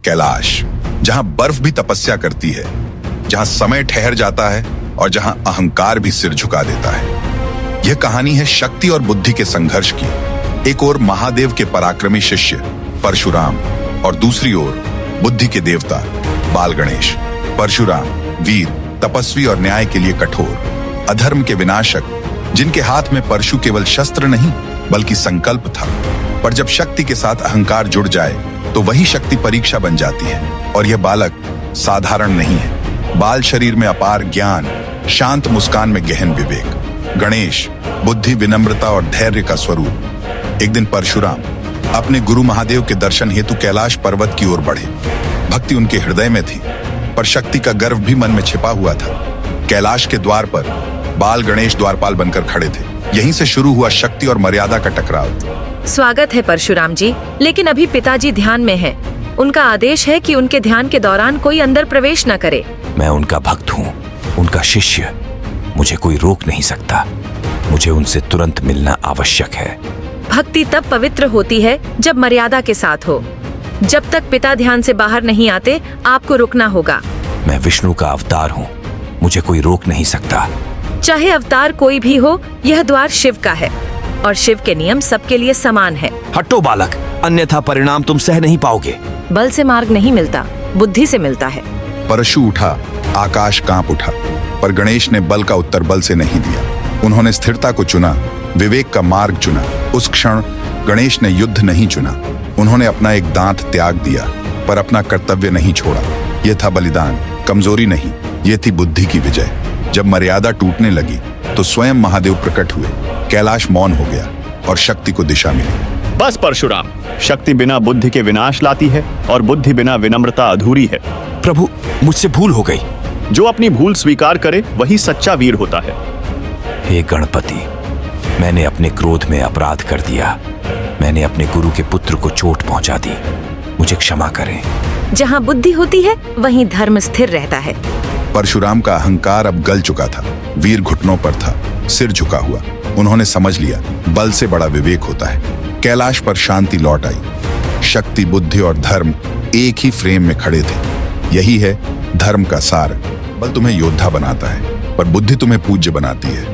कैलाश, जहां बर्फ भी तपस्या करती है, जहां समय ठहर जाता है और जहां अहंकार भी सिर झुका देता है। यह कहानी है शक्ति और बुद्धि के संघर्ष की। एक ओर महादेव के पराक्रमी शिष्य परशुराम और दूसरी ओर बुद्धि के देवता बाल गणेश। परशुराम वीर, तपस्वी और न्याय के लिए कठोर, अधर्म के विनाशक, जिनके हाथ में परशु केवल शस्त्र नहीं बल्कि संकल्प था। पर जब शक्ति के साथ अहंकार जुड़ जाए तो वही शक्ति परीक्षा बन जाती है। और यह बालक साधारण नहीं है। बाल शरीर में अपार ज्ञान, शांत मुस्कान में गहन विवेक। गणेश बुद्धि, विनम्रता और धैर्य का स्वरूप। एक दिन परशुराम अपने गुरु महादेव के दर्शन हेतु कैलाश पर्वत की ओर बढ़े। भक्ति उनके हृदय में थी, पर शक्ति का गर्व भी मन में छिपा हुआ था। कैलाश के द्वार पर बाल गणेश द्वारपाल बनकर खड़े थे। यहीं से शुरू हुआ शक्ति और मर्यादा का टकराव। स्वागत है परशुराम जी, लेकिन अभी पिताजी ध्यान में हैं। उनका आदेश है कि उनके ध्यान के दौरान कोई अंदर प्रवेश न करे। मैं उनका भक्त हूँ, उनका शिष्य। मुझे कोई रोक नहीं सकता। मुझे उनसे तुरंत मिलना आवश्यक है। भक्ति तब पवित्र होती है जब मर्यादा के साथ हो। जब तक पिता ध्यान से बाहर नहीं आते, आपको रुकना होगा। मैं विष्णु का अवतार हूँ, मुझे कोई रोक नहीं सकता। चाहे अवतार कोई भी हो, यह द्वार शिव का है और शिव के नियम सबके लिए समान है। हटो बालक, अन्यथा परिणाम तुम सह नहीं पाओगे। बल से मार्ग नहीं मिलता, बुद्धि से मिलता है। परशु उठा, आकाश कांप उठा, पर गणेश ने बल का उत्तर बल से नहीं दिया। उन्होंने स्थिरता को चुना, विवेक का मार्ग चुना। उस क्षण गणेश ने युद्ध नहीं चुना। उन्होंने अपना एक दांत त्याग दिया, पर अपना कर्तव्य नहीं छोड़ा। यह था बलिदान, कमजोरी नहीं, यह थी बुद्धि की विजय। जब मर्यादा टूटने लगी तो स्वयं महादेव प्रकट हुए। कैलाश मौन हो गया और शक्ति को दिशा मिली। बस परशुराम, शक्ति बिना बुद्धि के विनाश लाती है और बुद्धि बिना विनम्रता अधूरी है। प्रभु, मुझसे भूल हो गई। जो अपनी भूल स्वीकार करे वही सच्चा वीर होता है। हे गणपति, मैंने अपने क्रोध में अपराध कर दिया। मैंने अपने गुरु के पुत्र को चोट पहुंचा दी। मुझे क्षमा करें। जहाँ बुद्धि होती है वहीं धर्म स्थिर रहता है। परशुराम का अहंकार अब गल चुका था। वीर घुटनों पर था, सिर झुका हुआ। उन्होंने समझ लिया, बल से बड़ा विवेक होता है। कैलाश पर शांति लौट आई। शक्ति, बुद्धि और धर्म एक ही फ्रेम में खड़े थे। यही है धर्म का सार। बल तुम्हें योद्धा बनाता है, पर बुद्धि तुम्हें पूज्य बनाती है।